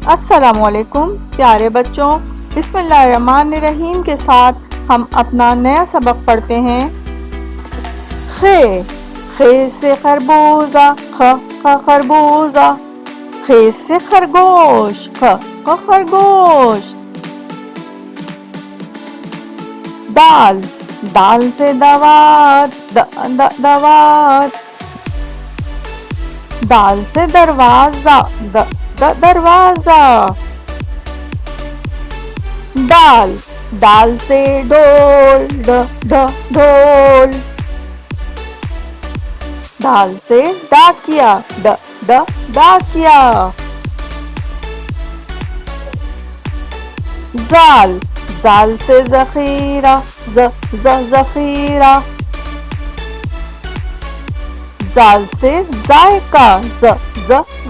السلام علیکم پیارے بچوں، بسم اللہ الرحمن الرحیم کے ساتھ ہم اپنا نیا سبق پڑھتے ہیں۔ خ سے خربوزہ، خربوزہ۔ خ سے خرگوش، خرگوش۔ دال سے دوات، دوات۔ دال سے دروازہ، دروازہ۔ دال سے ڈول، ڈھول۔ دال سے ڈاکیا، ڈاکیا۔ زال سے ذخیرہ، ذخیرہ۔ زال سے ذائقہ،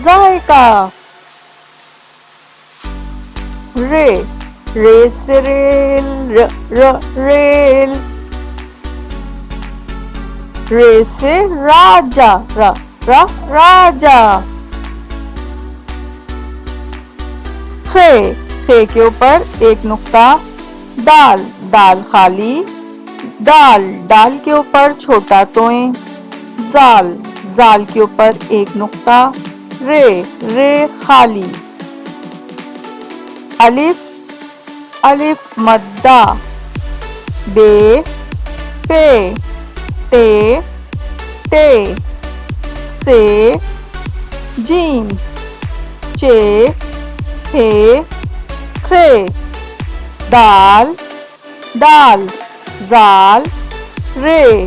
ذائقہ۔ رے سے ریل، ریل۔ رے سے راجا، راجا۔ خ کے اوپر ایک نقطہ، دال خالی، ڈال کے اوپر چھوٹا توئیں، زال کے اوپر ایک نقطہ، رے خالی۔ الف مدہ، بے پے، تے، سے جیم، چے خ۔ دال، زال، رے۔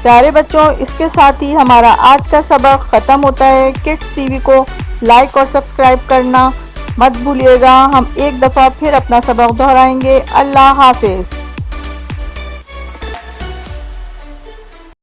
پیارے بچوں، اس کے ساتھ ہی ہمارا آج کا سبق ختم ہوتا ہے۔ کڈس ٹی وی کو لائک اور سبسکرائب کرنا مت بھولیے گا۔ ہم ایک دفعہ پھر اپنا سبق دہرائیں گے۔ اللہ حافظ۔